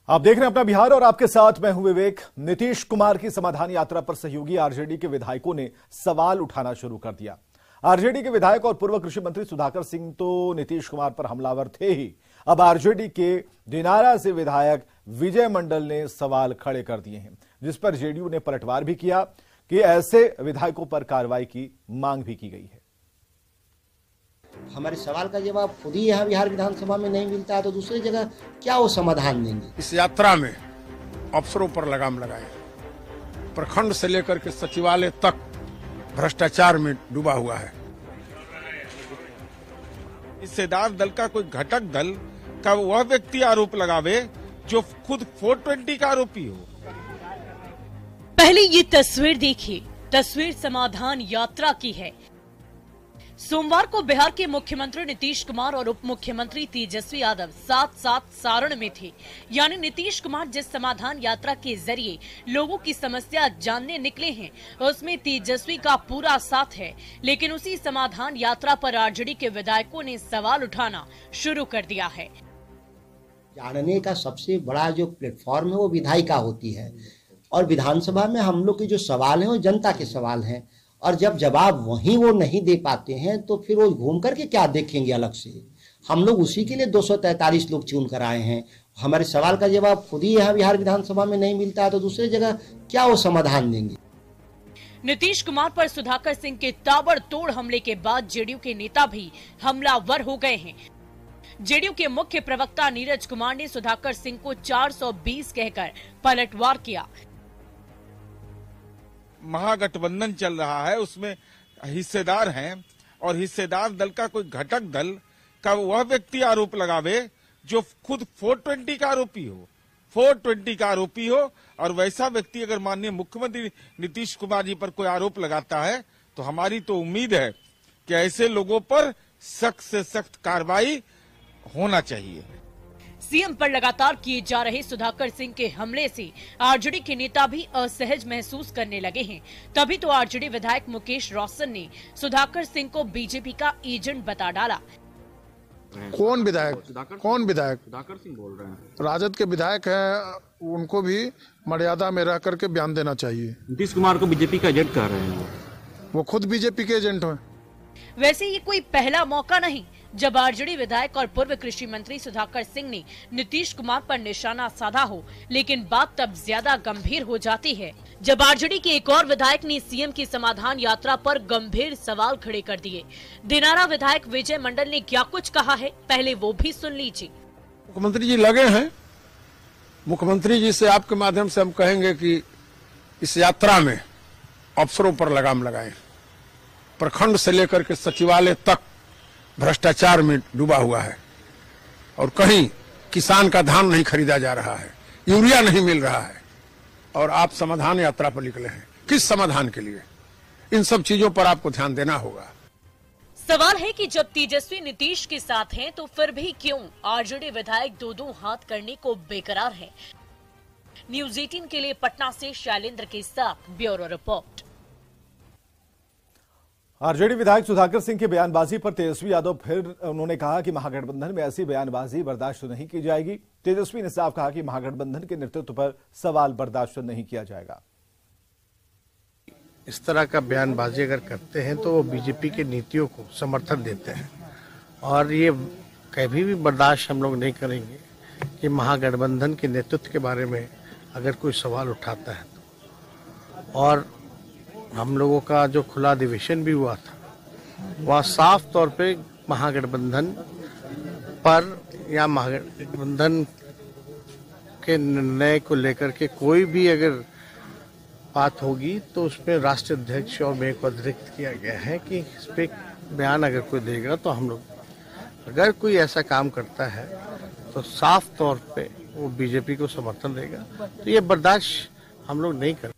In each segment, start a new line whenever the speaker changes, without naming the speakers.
आप देख रहे हैं अपना बिहार और आपके साथ मैं हूं विवेक। नीतीश कुमार की समाधान यात्रा पर सहयोगी आरजेडी के विधायकों ने सवाल उठाना शुरू कर दिया। आरजेडी के विधायक और पूर्व कृषि मंत्री सुधाकर सिंह तो नीतीश कुमार पर हमलावर थे ही। अब आरजेडी के दिनारा से विधायक विजय मंडल ने सवाल खड़े कर दिए हैं, जिस पर जेडीयू ने पलटवार भी किया कि ऐसे विधायकों पर कार्रवाई की मांग भी की गई है।
हमारे सवाल का जवाब खुद ही यहाँ बिहार विधानसभा में नहीं मिलता है तो दूसरी जगह क्या वो समाधान देंगे।
इस यात्रा में अफसरों पर लगाम लगाए, प्रखंड से लेकर के सचिवालय तक भ्रष्टाचार में डूबा हुआ है। हिस्सेदार दल का कोई घटक दल का वह व्यक्ति आरोप लगावे जो खुद 420 का आरोपी हो।
पहले ये तस्वीर देखिए। तस्वीर समाधान यात्रा की है। सोमवार को बिहार के मुख्यमंत्री नीतीश कुमार और उप मुख्यमंत्री तेजस्वी यादव साथ साथ सारण में थे। यानी नीतीश कुमार जिस समाधान यात्रा के जरिए लोगों की समस्या जानने निकले हैं, उसमें तेजस्वी का पूरा साथ है। लेकिन उसी समाधान यात्रा पर आरजेडी के विधायकों ने सवाल उठाना शुरू कर दिया है।
जानने का सबसे बड़ा जो प्लेटफॉर्म है वो विधायिका होती है, और विधानसभा में हम लोग के जो सवाल हैं वो जनता के सवाल हैं, और जब जवाब वहीं वो नहीं दे पाते हैं तो फिर वो घूम करके क्या देखेंगे अलग से। हम लोग उसी के लिए 243 लोग चुन कर आए हैं। हमारे सवाल का जवाब खुद ही यहाँ बिहार विधानसभा में नहीं मिलता है तो दूसरी जगह क्या वो समाधान देंगे।
नीतीश कुमार पर सुधाकर सिंह के ताबड़तोड़ हमले के बाद जेडीयू के नेता भी हमलावर हो गए हैं। जेडीयू के मुख्य प्रवक्ता नीरज कुमार ने सुधाकर सिंह को 420 कहकर पलटवार किया।
महागठबंधन चल रहा है, उसमें हिस्सेदार हैं, और हिस्सेदार दल का कोई घटक दल का वह व्यक्ति आरोप लगावे जो खुद 420 का आरोपी हो। 420 का आरोपी हो, और वैसा व्यक्ति अगर माननीय मुख्यमंत्री नीतीश कुमार जी पर कोई आरोप लगाता है तो हमारी तो उम्मीद है कि ऐसे लोगों पर सख्त से सख्त कार्रवाई होना चाहिए।
सीएम पर लगातार किए जा रहे सुधाकर सिंह के हमले से आरजेडी के नेता भी असहज महसूस करने लगे हैं। तभी तो आरजेडी विधायक मुकेश रोशन ने सुधाकर सिंह को बीजेपी का एजेंट बता डाला।
कौन विधायक?
सुधाकर सिंह बोल रहे हैं।
राजद के विधायक हैं, उनको भी मर्यादा में रह करके बयान देना चाहिए।
नीतीश कुमार को बीजेपी का एजेंट कह रहे हैं।
वो खुद बीजेपी के एजेंट हैं।
वैसे ये कोई पहला मौका नहीं जब आरजेडी विधायक और पूर्व कृषि मंत्री सुधाकर सिंह ने नीतीश कुमार पर निशाना साधा हो, लेकिन बात तब ज्यादा गंभीर हो जाती है जब आरजेडी के एक और विधायक ने सीएम की समाधान यात्रा पर गंभीर सवाल खड़े कर दिए। दिनारा विधायक विजय मंडल ने क्या कुछ कहा है, पहले वो भी सुन लीजिए।
मुख्यमंत्री जी लगे हैं। मुख्यमंत्री जी से आपके माध्यम से हम कहेंगे कि इस यात्रा में अफसरों पर लगाम लगाएं, प्रखंड से लेकर के सचिवालय तक भ्रष्टाचार में डूबा हुआ है, और कहीं किसान का धान नहीं खरीदा जा रहा है, यूरिया नहीं मिल रहा है, और आप समाधान यात्रा पर निकले हैं। किस समाधान के लिए? इन सब चीजों पर आपको ध्यान देना होगा।
सवाल है कि जब तेजस्वी नीतीश के साथ हैं तो फिर भी क्यों आरजेडी विधायक दो हाथ करने को बेकरार हैं। न्यूज़ 18 के लिए पटना से शैलेंद्र के साथ ब्यूरो रिपोर्ट।
आरजेडी विधायक सुधाकर सिंह की बयानबाजी पर तेजस्वी यादव फिर उन्होंने कहा कि महागठबंधन में ऐसी बयानबाजी बर्दाश्त नहीं की जाएगी। तेजस्वी ने साफ कहा कि महागठबंधन के नेतृत्व पर सवाल बर्दाश्त नहीं किया जाएगा।
इस तरह का बयानबाजी अगर करते हैं तो वो बीजेपी की नीतियों को समर्थन देते हैं, और ये कभी भी बर्दाश्त हम लोग नहीं करेंगे कि महागठबंधन के नेतृत्व के बारे में अगर कोई सवाल उठाता है तो। और हम लोगों का जो खुला अधिवेशन भी हुआ था, वह साफ तौर पे महागठबंधन पर या महागठबंधन के निर्णय को लेकर के कोई भी अगर बात होगी तो उसमें राष्ट्रीय अध्यक्ष और मेरे को अतिरिक्त किया गया है कि इस पे बयान अगर कोई देगा तो हम लोग, अगर कोई ऐसा काम करता है तो साफ तौर पे वो बीजेपी को समर्थन देगा, तो ये बर्दाश्त हम लोग नहीं करेंगे।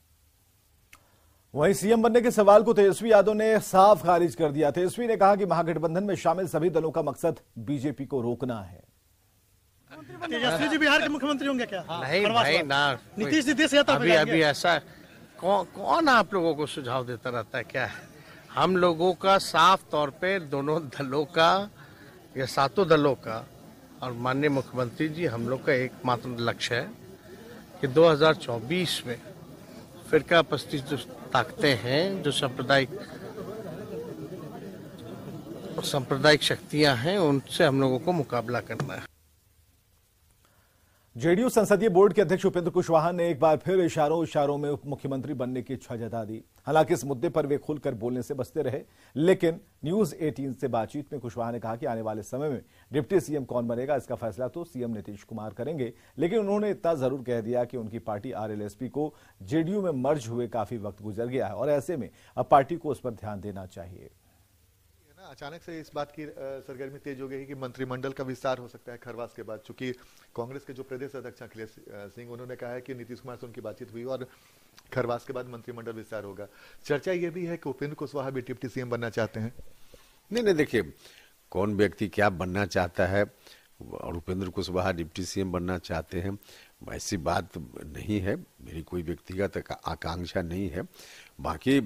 वहीं सीएम बनने के सवाल को तेजस्वी यादव ने साफ खारिज कर दिया। तेजस्वी ने कहा कि महागठबंधन में शामिल सभी दलों का मकसद बीजेपी को रोकना है।
तेजस्वी जी बिहार के मुख्यमंत्री होंगे क्या?
नहीं भाई ना,
नीतीश
अभी ऐसा कौन आप लोगों को सुझाव देता रहता है क्या है? हम लोगों का साफ तौर पे दोनों दलों का या सातों दलों का और माननीय मुख्यमंत्री जी, हम लोग का एकमात्र लक्ष्य है कि 2024 में फिरका पस्ती जो ताकतें हैं, जो सांप्रदायिक शक्तियां हैं, उनसे हम लोगों को मुकाबला करना है।
जेडीयू संसदीय बोर्ड के अध्यक्ष उपेंद्र कुशवाहा ने एक बार फिर इशारों में उप मुख्यमंत्री बनने की इच्छा जता दी। हालांकि इस मुद्दे पर वे खुलकर बोलने से बचते रहे, लेकिन न्यूज 18 से बातचीत में कुशवाहा ने कहा कि आने वाले समय में डिप्टी सीएम कौन बनेगा इसका फैसला तो सीएम नीतीश कुमार करेंगे, लेकिन उन्होंने इतना जरूर कह दिया कि उनकी पार्टी आरएलएसपी को जेडीयू में मर्ज हुए काफी वक्त गुजर गया है और ऐसे में अब पार्टी को उस पर ध्यान देना चाहिए।
अचानक से इस बात की सरगर्मी तेज हो गई कि मंत्रिमंडल का विस्तार हो सकता है खरवास के बाद, चूंकि कांग्रेस के जो प्रदेश अध्यक्ष अखिलेश सिंह, उन्होंने कहा है कि नीतीश कुमार से उनकी बातचीत हुई और खरवास के बाद मंत्रिमंडल विस्तार होगा। चर्चा ये भी है कि उपेंद्र कुशवाहा भी डिप्टी सीएम बनना चाहते हैं।
नहीं, देखिए, कौन व्यक्ति क्या बनना चाहता है और उपेंद्र कुशवाहा डिप्टी सीएम बनना चाहते हैं, ऐसी बात नहीं है। मेरी कोई व्यक्तिगत आकांक्षा नहीं है। बाकी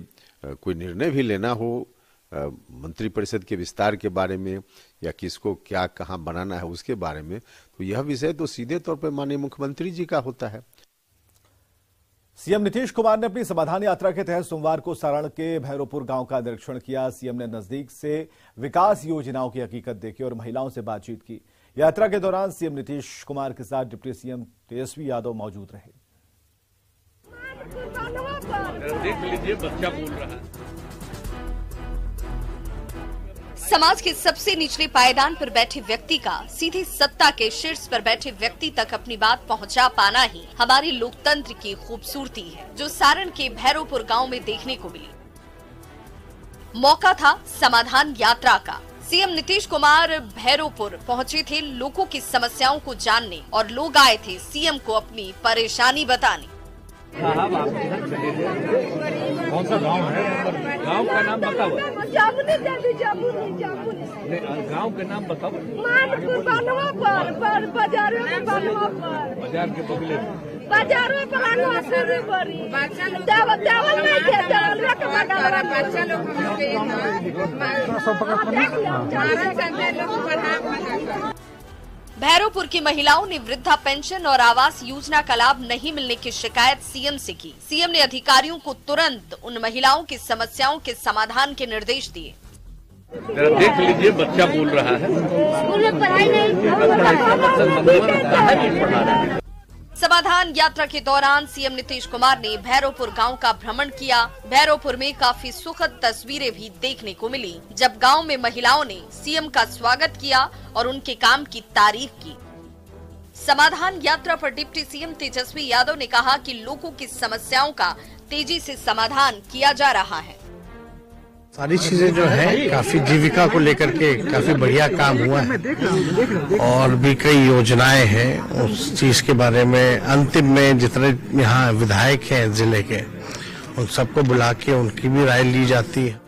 कोई निर्णय भी लेना हो मंत्रिपरिषद के विस्तार के बारे में या किसको क्या कहां बनाना है उसके बारे में, तो यह विषय तो सीधे तौर पर माननीय मुख्यमंत्री जी का होता है।
सीएम नीतीश कुमार ने अपनी समाधान यात्रा के तहत सोमवार को सारण के भैरोपुर गांव का निरीक्षण किया। सीएम ने नजदीक से विकास योजनाओं की हकीकत देखी और महिलाओं से बातचीत की। यात्रा के दौरान सीएम नीतीश कुमार के साथ डिप्टी सीएम तेजस्वी यादव मौजूद रहे।
देख लीजिए, बच्चा बोल रहा है।
समाज के सबसे निचले पायदान पर बैठे व्यक्ति का सीधे सत्ता के शीर्ष पर बैठे व्यक्ति तक अपनी बात पहुंचा पाना ही हमारे लोकतंत्र की खूबसूरती है, जो सारण के भैरोपुर गांव में देखने को मिली। मौका था समाधान यात्रा का। सीएम नीतीश कुमार भैरोपुर पहुंचे थे लोगों की समस्याओं को जानने और लोग आए थे सीएम को अपनी परेशानी बताने।
कौन सा गांव है? गांव का नाम बताओ। गांव के नाम बताओ। बाजार के बगले
भैरोपुर की महिलाओं ने वृद्धा पेंशन और आवास योजना का लाभ नहीं मिलने की शिकायत सीएम से की। सीएम ने अधिकारियों को तुरंत उन महिलाओं की समस्याओं के समाधान के निर्देश दिए।
देख लीजिए, बच्चा बोल रहा है।
स्कूल में पढ़ाई नहीं। समाधान यात्रा के दौरान सीएम नीतीश कुमार ने भैरोपुर गांव का भ्रमण किया। भैरोपुर में काफी सुखद तस्वीरें भी देखने को मिली, जब गांव में महिलाओं ने सीएम का स्वागत किया और उनके काम की तारीफ की। समाधान यात्रा पर डिप्टी सीएम तेजस्वी यादव ने कहा कि लोगों की समस्याओं का तेजी से समाधान किया जा रहा है।
सारी चीजें जो है काफी जीविका को लेकर के काफी बढ़िया काम हुआ है और भी कई योजनाएं हैं। उस चीज के बारे में अंतिम में जितने यहाँ विधायक हैं जिले के, उन सबको बुला के उनकी भी राय ली जाती है।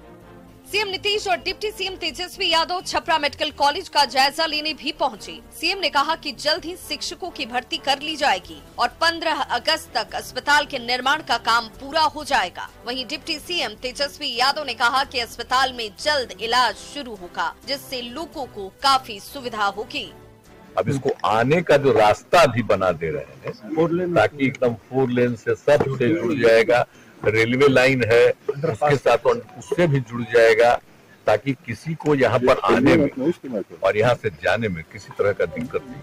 सीएम नीतीश और deputy CM Tejashwi Yadav Chhapra medical college का जायजा लेने भी पहुंचे। सीएम ने कहा कि जल्द ही शिक्षकों की भर्ती कर ली जाएगी और 15 अगस्त तक अस्पताल के निर्माण का काम पूरा हो जाएगा। वहीं डिप्टी सीएम तेजस्वी यादव ने कहा कि अस्पताल में जल्द इलाज शुरू होगा, जिससे लोगों को काफी सुविधा होगी।
अब इसको आने का जो रास्ता भी बना दे रहे हैं ताकि एकदम 4 लेन से सब से जुड़ जाएगा। रेलवे लाइन है, उसके साथ उससे भी जुड़ जाएगा ताकि किसी को यहाँ पर आने में और यहाँ से जाने में किसी तरह का दिक्कत नहीं।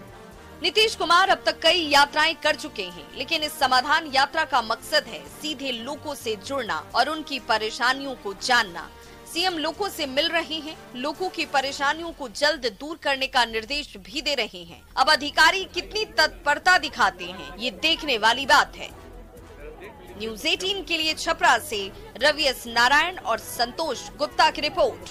नीतीश कुमार अब तक कई यात्राएं कर चुके हैं, लेकिन इस समाधान यात्रा का मकसद है सीधे लोगों से जुड़ना और उनकी परेशानियों को जानना। सीएम लोगों से मिल रहे हैं, लोगों की परेशानियों को जल्द दूर करने का निर्देश भी दे रहे हैं। अब अधिकारी कितनी तत्परता दिखाते हैं, ये देखने वाली बात है। न्यूज 18 के लिए छपरा से रवि एस नारायण और संतोष गुप्ता की रिपोर्ट।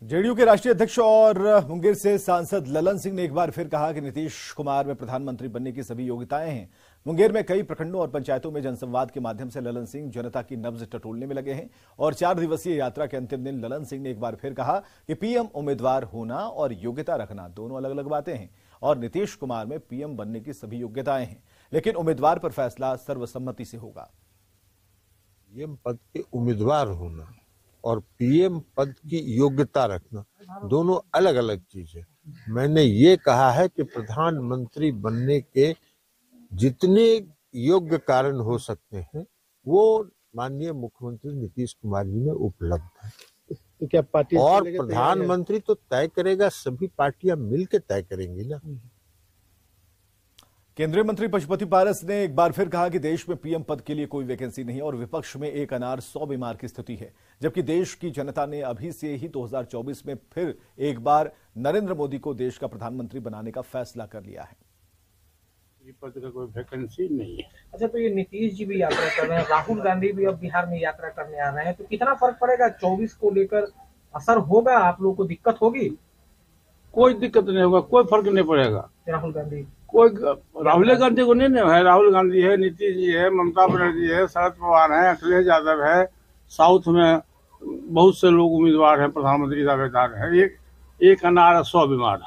जेडीयू के राष्ट्रीय अध्यक्ष और मुंगेर से सांसद ललन सिंह ने एक बार फिर कहा कि नीतीश कुमार में प्रधानमंत्री बनने की सभी योग्यताएं हैं। मुंगेर में कई प्रखंडों और पंचायतों में जनसंवाद के माध्यम से ललन सिंह जनता की नब्ज टटोलने में लगे हैं और 4 दिवसीय यात्रा के अंतिम दिन ललन सिंह ने एक बार फिर कहा कि पीएम उम्मीदवार होना और योग्यता रखना दोनों अलग अलग बातें हैं और नीतीश कुमार में पीएम बनने की सभी योग्यताएं हैं, लेकिन उम्मीदवार पर फैसला सर्वसम्मति से होगा।
पीएम पद के उम्मीदवार होना और पीएम पद की योग्यता रखना
दोनों अलग अलग चीज है। मैंने ये कहा है कि प्रधानमंत्री बनने के जितने योग्य कारण हो सकते हैं वो माननीय मुख्यमंत्री नीतीश कुमार जी में उपलब्ध है।
तो क्या पार्टी
और प्रधानमंत्री तो तय करेगा, सभी पार्टियां मिलकर तय करेंगी ना।
केंद्रीय मंत्री पशुपति पारस ने एक बार फिर कहा कि देश में पीएम पद के लिए कोई वैकेंसी नहीं और विपक्ष में एक अनार 100 बीमार की स्थिति है, जबकि देश की जनता ने अभी से ही 2024 में फिर एक बार नरेंद्र मोदी को देश का प्रधानमंत्री बनाने का फैसला कर लिया है।
पद का कोई वैकेंसी नहीं है।
अच्छा, तो ये नीतीश जी भी यात्रा कर रहे हैं, राहुल गांधी भी अब बिहार में यात्रा करने आ रहे हैं, तो कितना फर्क पड़ेगा? 24 को लेकर असर होगा? आप लोगों को दिक्कत होगी?
कोई दिक्कत नहीं होगा, कोई फर्क नहीं पड़ेगा।
राहुल गांधी
राहुल गांधी को नहीं है, राहुल गांधी है, नीतीश जी है, ममता बनर्जी है, शरद पवार है, अखिलेश यादव है, साउथ में बहुत से लोग उम्मीदवार हैं, प्रधानमंत्री दावेदार है। एक अनार और 100 बीमार,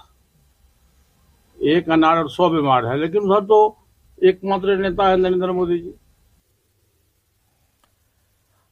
एक अनार और 100 बीमार है, लेकिन उधर तो एकमात्र नेता है नरेंद्र मोदी जी।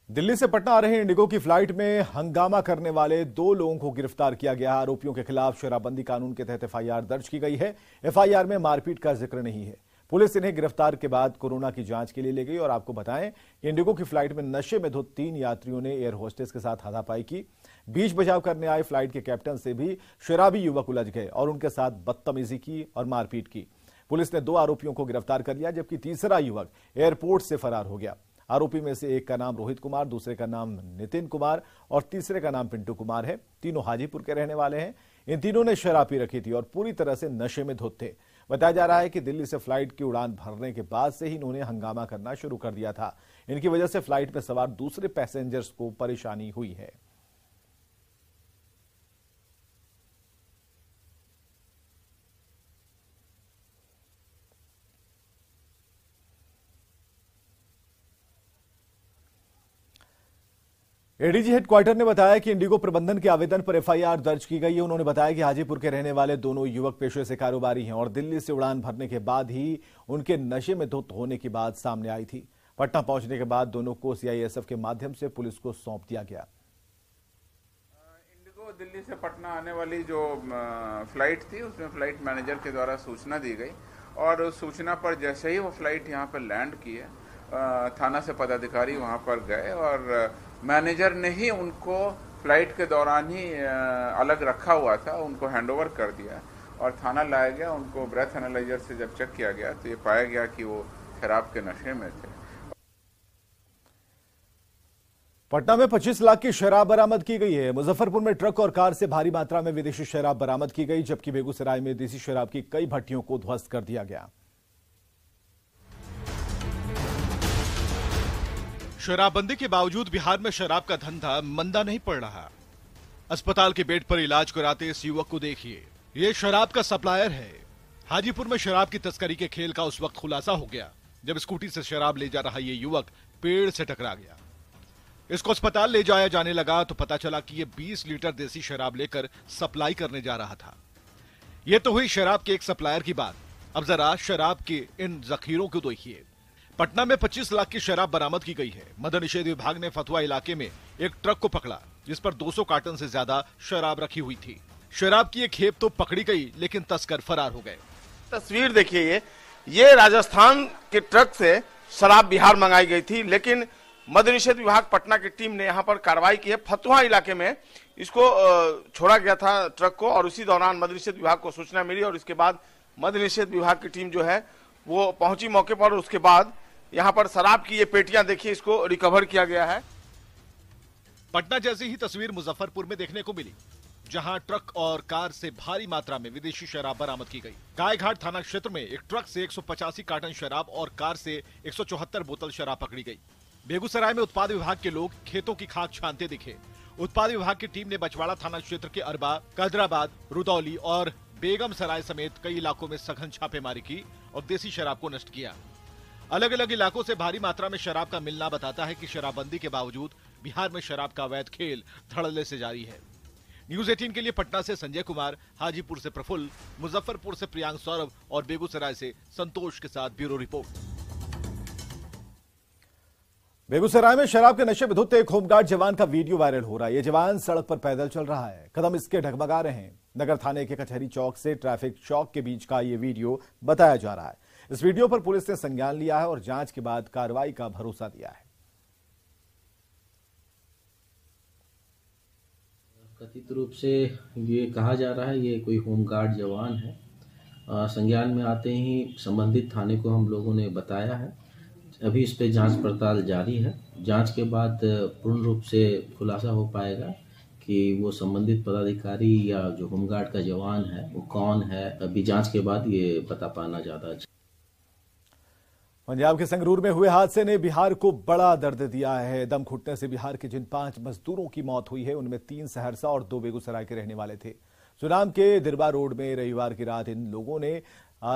दिल्ली से पटना आ रहे इंडिगो की फ्लाइट में हंगामा करने वाले 2 लोगों को गिरफ्तार किया गया। आरोपियों के खिलाफ शराबबंदी कानून के तहत एफआईआर दर्ज की गई है। एफआईआर में मारपीट का जिक्र नहीं है। पुलिस इन्हें गिरफ्तार के बाद कोरोना की जांच के लिए ले गई। और आपको बताएं, इंडिगो की फ्लाइट में नशे में धुत 3 यात्रियों ने एयर होस्टेस के साथ हाथापाई की। बीच बचाव करने आए फ्लाइट के कैप्टन से भी शराबी युवक उलझ गए और उनके साथ बदतमीजी की और मारपीट की। पुलिस ने 2 आरोपियों को गिरफ्तार कर लिया, जबकि तीसरा युवक एयरपोर्ट से फरार हो गया। आरोपी में से एक का नाम रोहित कुमार, दूसरे का नाम नितिन कुमार और तीसरे का नाम पिंटू कुमार है। तीनों हाजीपुर के रहने वाले हैं। इन तीनों ने शराब पी रखी थी और पूरी तरह से नशे में धुत थे। बताया जा रहा है कि दिल्ली से फ्लाइट की उड़ान भरने के बाद से ही इन्होंने हंगामा करना शुरू कर दिया था। इनकी वजह से फ्लाइट में सवार दूसरे पैसेंजर्स को परेशानी हुई है। एडीजी हेडक्वार्टर ने बताया कि इंडिगो प्रबंधन के आवेदन पर एफआईआर दर्ज की गई है। उन्होंने बताया कि हाजीपुर के रहने वाले दोनों युवक पेशे से कारोबारी हैं और दिल्ली से उड़ान भरने के बाद ही उनके नशे में धुत होने की बात सामने आई थी। पटना पहुंचने के बाद दोनों को सीआईएसएफ के माध्यम से पुलिस को सौंप दिया गया।
इंडिगो दिल्ली से पटना आने वाली जो फ्लाइट थी, उसमें फ्लाइट मैनेजर के द्वारा सूचना दी गई और उस सूचना पर जैसे ही वो फ्लाइट यहाँ पर लैंड की है, थाना से पदाधिकारी वहाँ पर गए और मैनेजर ने ही उनको फ्लाइट के दौरान ही अलग रखा हुआ था, उनको हैंडओवर कर दिया और थाना लाया गया। उनको ब्रेथ एनालाइजर से जब चेक किया गया तो ये पाया गया कि वो शराब के नशे में थे।
पटना में 25 लाख की शराब बरामद की गई है। मुजफ्फरपुर में ट्रक और कार से भारी मात्रा में विदेशी शराब बरामद की गई, जबकि बेगूसराय में देसी शराब की कई भट्टियों को ध्वस्त कर दिया गया।
शराबबंदी के बावजूद बिहार में शराब का धंधा मंदा नहीं पड़ रहा। अस्पताल के बेड पर इलाज कराते इस युवक को देखिए, ये शराब का सप्लायर है। हाजीपुर में शराब की तस्करी के खेल का उस वक्त खुलासा हो गया जब स्कूटी से शराब ले जा रहा ये युवक पेड़ से टकरा गया। इसको अस्पताल ले जाया जाने लगा तो पता चला कि ये 20 लीटर देसी शराब लेकर सप्लाई करने जा रहा था। ये तो हुई शराब के एक सप्लायर की बात। अब जरा शराब के इन जखीरों को देखिए। पटना में 25 लाख की शराब बरामद की गई है। मद्य निषेध विभाग ने फतुहा इलाके में एक ट्रक को पकड़ा जिस पर 200 कार्टन से ज्यादा शराब रखी हुई थी। शराब की एक खेप तो पकड़ी गई, लेकिन तस्कर फरार हो गए।
तस्वीर देखिए, ये राजस्थान के ट्रक से शराब बिहार मंगाई गई थी, लेकिन मद्य निषेध विभाग पटना की टीम ने यहाँ पर कार्रवाई की है। फतुहा इलाके में इसको छोड़ा गया था ट्रक को और उसी दौरान मद्य निषेध विभाग को सूचना मिली और इसके बाद मद्य निषेध विभाग की टीम जो है वो पहुंची मौके पर। उसके बाद यहाँ पर शराब की ये पेटियां देखिए, इसको रिकवर किया गया है।
पटना जैसी ही तस्वीर मुजफ्फरपुर में देखने को मिली, जहां ट्रक और कार से भारी मात्रा में विदेशी शराब बरामद की गई। गायघाट थाना क्षेत्र में एक ट्रक से 185 कार्टन शराब और कार से 174 बोतल शराब पकड़ी गई। बेगूसराय में उत्पाद विभाग के लोग खेतों की खाक छानते दिखे। उत्पाद विभाग की टीम ने बछवाड़ा थाना क्षेत्र के अरबा, कदराबाद, रुदौली और बेगम सराय समेत कई इलाकों में सघन छापेमारी की और देसी शराब को नष्ट किया। अलग अलग इलाकों से भारी मात्रा में शराब का मिलना बताता है कि शराबबंदी के बावजूद बिहार में शराब का अवैध खेल धड़ल्ले से जारी है। न्यूज 18 के लिए पटना से संजय कुमार, हाजीपुर से प्रफुल्ल, मुजफ्फरपुर से प्रियांक सौरभ और बेगूसराय से संतोष के साथ ब्यूरो रिपोर्ट।
बेगूसराय में शराब के नशे में धुत एक होमगार्ड जवान का वीडियो वायरल हो रहा है। ये जवान सड़क पर पैदल चल रहा है, कदम इसके ढगमगा रहे हैं। नगर थाने के कचहरी चौक से ट्रैफिक चौक के बीच का ये वीडियो बताया जा रहा है। इस वीडियो पर पुलिस ने संज्ञान लिया है और जांच के बाद कार्रवाई का भरोसा दिया है।
कथित रूप से ये कहा जा रहा है ये कोई होमगार्ड जवान है। संज्ञान में आते ही संबंधित थाने को हम लोगों ने बताया है। अभी इस पे जांच पड़ताल जारी है। जांच के बाद पूर्ण रूप से खुलासा हो पाएगा कि वो संबंधित पदाधिकारी या जो होमगार्ड का जवान है वो कौन है। अभी जांच के बाद ये बता पाना ज्यादा अच्छा।
पंजाब के संगरूर में हुए हादसे ने बिहार को बड़ा दर्द दिया है। दम घुटने से बिहार के जिन 5 मजदूरों की मौत हुई है उनमें 3 सहरसा और 2 बेगूसराय के रहने वाले थे। सुनाम के दिरबा रोड में रविवार की रात इन लोगों ने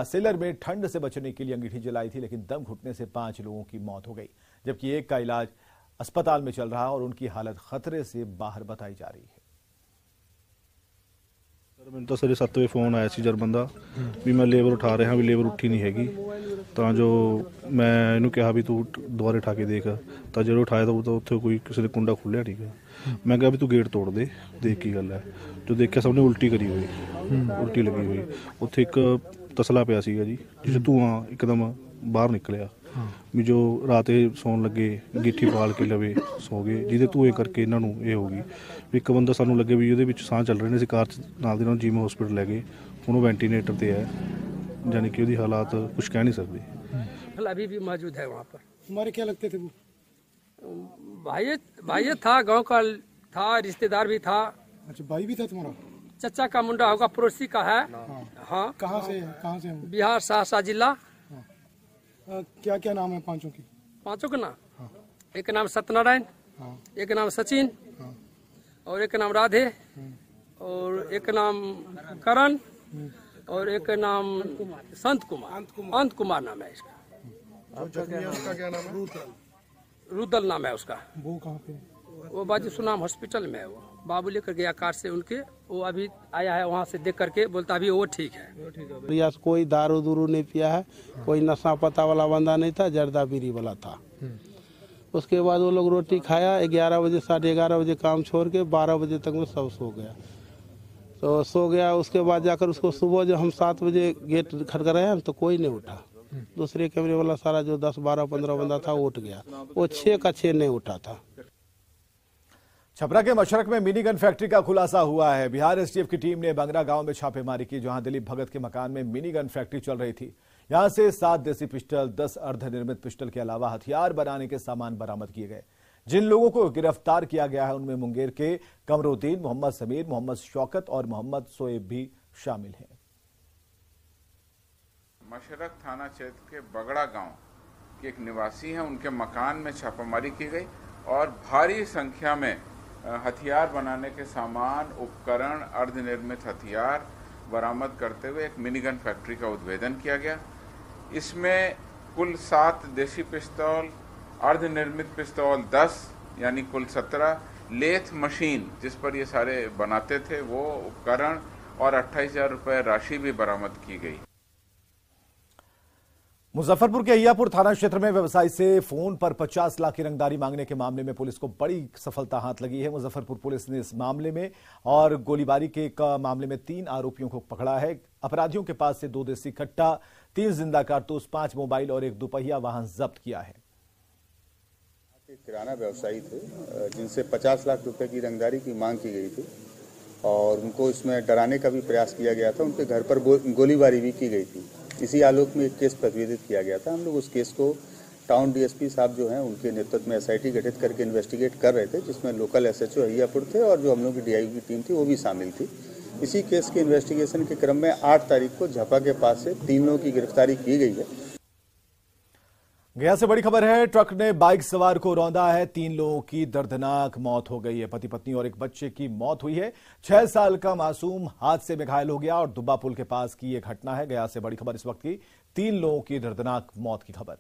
सेलर में ठंड से बचने के लिए अंगीठी जलाई थी, लेकिन दम घुटने से 5 लोगों की मौत हो गई, जबकि एक का इलाज अस्पताल में चल रहा है और उनकी हालत खतरे से बाहर बताई जा रही है।
ਮੈਨੂੰ ਤਾਂ ਸਵੇਰੇ 7 ਵਜੇ ਫੋਨ ਆਇਆ ਸੀ ਜਰਮਨ ਦਾ ਵੀ ਮੈਂ ਲੇਬਰ ਉਠਾ ਰਿਹਾ ਵੀ ਲੇਬਰ ਉੱਠੀ ਨਹੀਂ ਹੈਗੀ, ਤਾਂ ਜੋ ਮੈਂ ਇਹਨੂੰ ਕਿਹਾ ਵੀ ਤੂੰ ਦੁਬਾਰੇ ਉਠਾ ਕੇ ਦੇਖ, ਤਾਂ ਜਦੋਂ ਉਠਾਇਆ ਤਾਂ ਉੱਥੇ ਕੋਈ ਕਿਸੇ ਨੇ ਕੁੰਡਾ ਖੁੱਲਿਆ ਠੀਕ ਹੈ। ਮੈਂ ਕਿਹਾ ਵੀ ਤੂੰ ਗੇਟ ਤੋੜ ਦੇ, ਦੇਖ ਕੀ ਗੱਲ ਹੈ। ਜੋ ਦੇਖਿਆ ਸਭ ਨੇ ਉਲਟੀ ਕਰੀ ਹੋਈ, ਉਲਟੀ ਲੱਗੀ ਹੋਈ। ਉੱਥੇ ਇੱਕ ਤਸਲਾ ਪਿਆ ਸੀਗਾ ਜੀ, ਜਿਸ ਧੂਆਂ ਇੱਕਦਮ ਬਾਹਰ ਨਿਕਲਿਆ ਵੀ ਜੋ ਰਾਤ ਇਹ ਸੌਣ ਲੱਗੇ ਅੰਗੀਠੀ ਪਾਲ ਕੇ ਲਵੇ ਸੌ ਗਏ, ਜਿਹਦੇ ਧੂਏ ਕਰਕੇ ਇਹਨਾਂ ਨੂੰ ਇਹ ਹੋ ਗਈ। ਇੱਕ ਬੰਦਾ ਸਾਨੂੰ ਲੱਗੇ ਵੀ ਉਹਦੇ ਵਿੱਚ ਸਾਹ ਚੱਲ ਰਹੇ ਨੇ, ਅਸੀਂ ਕਾਰ 'ਚ ਨਾਲ ਦੇ ਨਾਲ ਜੀਮ ਹਸਪੀਟਲ ਲੈ ਗਏ, ਹੁਣ ਉਹ ਵੈਂਟੀਲੇਟਰ ਤੇ है, यानी कि ਉਹਦੀ ਹਾਲਾਤ कुछ कह नहीं सकते।
अभी भी मौजूद है वहाँ पर।
हमारे क्या लगते थे वो?
भाई था, गांव का था, रिश्तेदार भी था।
अच्छा, भाई भी था तुम्हारा?
चचा का मुंडा होगा, पड़ोसी का है। हाँ।
कहाँ से?
बिहार सहरसा जिला।
क्या क्या नाम है पांचों की?
पांचों का नाम एक नाम सत्यनारायण, एक नाम सचिन, और एक नाम राधे, और एक नाम करण, और एक नाम संत कुमार। अंत कुमार नाम है इसका।
उसका क्या नाम है?
रुदल नाम है उसका।
वो कहाँ पे?
वो बाजू सुनाम हॉस्पिटल में है। वो बाबू लेकर गया कार से उनके, वो अभी आया है वहाँ से देख करके, बोलता अभी वो ठीक है।
या कोई दारू दूरू नहीं पिया है, कोई नशा पता वाला बंदा नहीं था, जर्दा बीरी वाला था। उसके बाद वो लोग रोटी खाया, 11 बजे 11:30 बजे काम छोड़ के 12 बजे तक में सब सो गया। तो सो गया, उसके बाद जाकर उसको सुबह जब हम 7 बजे गेट खटखटाया तो कोई नहीं उठा। दूसरे कैमरे वाला सारा जो 10, 12, 15 बंदा था वो उठ गया, वो 6 का 6 नहीं उठा था।
छपरा के मशरक में मिनी गन फैक्ट्री का खुलासा हुआ है। बिहार एसटीएफ की टीम ने बंगरा गांव में छापेमारी की, जहां दिलीप भगत के मकान में मिनी गन फैक्ट्री चल रही थी। यहां से 7 देसी पिस्टल, 10 अर्धनिर्मित पिस्टल के अलावा हथियार बनाने के सामान बरामद किए गए। जिन लोगों को गिरफ्तार किया गया है उनमें मुंगेर के कमरुद्दीन, मोहम्मद समीर, मोहम्मद शौकत और मोहम्मद सोएब भी शामिल हैं।
मशरक थाना क्षेत्र के बगड़ा गांव के एक निवासी हैं, उनके मकान में छापामारी की गई और भारी संख्या में हथियार बनाने के सामान, उपकरण, अर्धनिर्मित हथियार बरामद करते हुए एक मिनीगन फैक्ट्री का उद्भेदन किया गया। इसमें कुल 7 देसी पिस्तौल, अर्धनिर्मित पिस्तौल 10 यानी कुल 17, लेथ मशीन जिस पर ये सारे बनाते थे वो उपकरण और 28,000 रुपये राशि भी बरामद की गई।
मुजफ्फरपुर के अहियापुर थाना क्षेत्र में व्यवसायी से फोन पर 50 लाख की रंगदारी मांगने के मामले में पुलिस को बड़ी सफलता हाथ लगी है। मुजफ्फरपुर पुलिस ने इस मामले में और गोलीबारी के मामले में 3 आरोपियों को पकड़ा है। अपराधियों के पास से 2 देसी कट्टा, 3 जिंदा कारतूस, 5 मोबाइल और 1 दुपहिया वाहन जब्त किया है।
किराना व्यवसायी थे जिनसे 50 लाख रुपए की रंगदारी की मांग की गई थी और उनको इसमें डराने का भी प्रयास किया गया था। उनके घर पर गोलीबारी भी की गई थी। इसी आलोक में एक केस प्रतिवेदित किया गया था। हम लोग उस केस को टाउन डीएसपी साहब जो हैं उनके नेतृत्व में एसआईटी गठित करके इन्वेस्टिगेट कर रहे थे, जिसमें लोकल एसएचओ अहियापुर थे और जो हम लोग की डीआईजी की टीम थी वो भी शामिल थी। इसी केस के इन्वेस्टिगेशन के क्रम में 8 तारीख को झापा के पास से 3 लोगों की गिरफ्तारी की गई है।
गया से बड़ी खबर है, ट्रक ने बाइक सवार को रौंदा है, 3 लोगों की दर्दनाक मौत हो गई है। पति पत्नी और एक बच्चे की मौत हुई है। 6 साल का मासूम हादसे में घायल हो गया और दुब्बा पुल के पास की यह घटना है। गया से बड़ी खबर इस वक्त की, 3 लोगों की दर्दनाक मौत की खबर।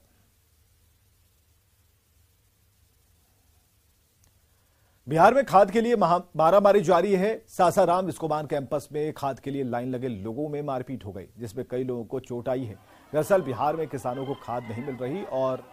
बिहार में खाद के लिए मारामारी जारी है। सासाराम विस्कोमान कैंपस में खाद के लिए लाइन लगे लोगों में मारपीट हो गई, जिसमें कई लोगों को चोट आई है। दरअसल बिहार में किसानों को खाद नहीं मिल रही और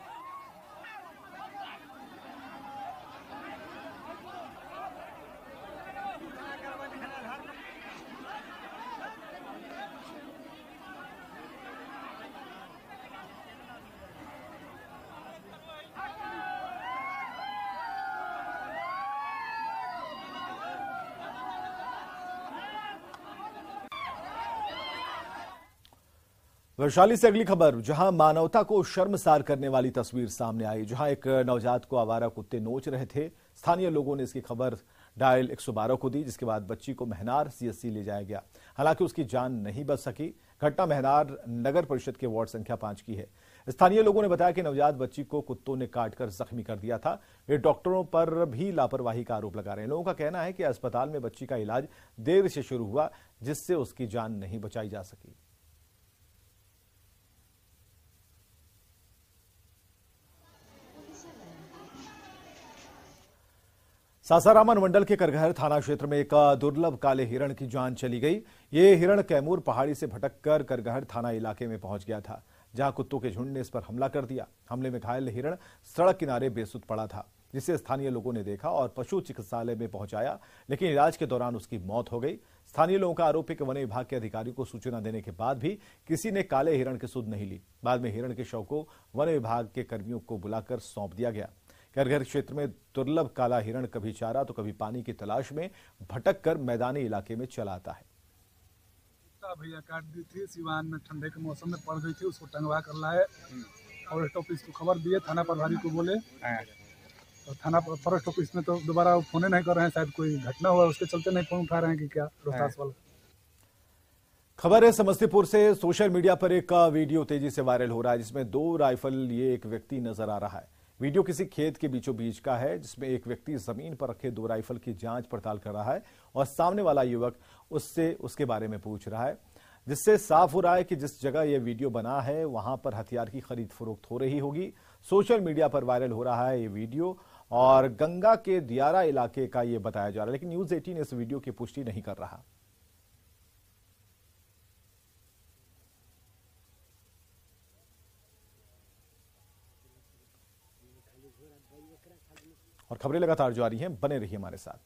वैशाली से अगली खबर, जहां मानवता को शर्मसार करने वाली तस्वीर सामने आई, जहां एक नवजात को आवारा कुत्ते नोच रहे थे। स्थानीय लोगों ने इसकी खबर डायल 112 को दी, जिसके बाद बच्ची को महनार सीएससी ले जाया गया। हालांकि उसकी जान नहीं बच सकी। घटना महनार नगर परिषद के वार्ड संख्या 5 की है। स्थानीय लोगों ने बताया कि नवजात बच्ची को कुत्तों ने काटकर जख्मी कर दिया था। वे डॉक्टरों पर भी लापरवाही का आरोप लगा रहे हैं। लोगों का कहना है कि अस्पताल में बच्ची का इलाज देर से शुरू हुआ, जिससे उसकी जान नहीं बचाई जा सकी। सासाराम अनुमंडल के करगहर थाना क्षेत्र में एक दुर्लभ काले हिरण की जान चली गई। ये हिरण कैमूर पहाड़ी से भटककर करगहर थाना इलाके में पहुंच गया था, जहां कुत्तों के झुंड ने इस पर हमला कर दिया। हमले में घायल हिरण सड़क किनारे बेसुध पड़ा था, जिसे स्थानीय लोगों ने देखा और पशु चिकित्सालय में पहुंचाया, लेकिन इलाज के दौरान उसकी मौत हो गई। स्थानीय लोगों का आरोप है कि वन विभाग के अधिकारियों को सूचना देने के बाद भी किसी ने काले हिरण की सुध नहीं ली। बाद में हिरण के शव को वन विभाग के कर्मियों को बुलाकर सौंप दिया गया। करगहर क्षेत्र में दुर्लभ काला हिरण कभी चारा तो कभी पानी की तलाश में भटक कर मैदानी इलाके में चला आता है।
भैया काट दी थी, सिवान में ठंडे के मौसम में पड़ गई थी, उसको टंगवा कर लाए। फॉरेस्ट ऑफिस को खबर दिए, थाना प्रभारी को बोले, तो थाना फॉरेस्ट ऑफिस में तो दोबारा फोन नहीं कर रहे हैं। शायद कोई घटना हुआ, उसके चलते नहीं फोन उठा रहे हैं कि क्या रोहतास वाला।
खबर है समस्तीपुर से। सोशल मीडिया पर एक वीडियो तेजी से वायरल हो रहा है, जिसमें 2 राइफल लिए एक व्यक्ति नजर आ रहा है। वीडियो किसी खेत के बीचों बीच का है, जिसमें एक व्यक्ति जमीन पर रखे 2 राइफल की जांच पड़ताल कर रहा है और सामने वाला युवक उससे उसके बारे में पूछ रहा है, जिससे साफ हो रहा है कि जिस जगह यह वीडियो बना है वहां पर हथियार की खरीद फरोख्त हो रही होगी। सोशल मीडिया पर वायरल हो रहा है ये वीडियो और गंगा के दियारा इलाके का ये बताया जा रहा है, लेकिन न्यूज 18 इस वीडियो की पुष्टि नहीं कर रहा। और खबरें लगातार जारी हैं, बने रहिए हमारे साथ।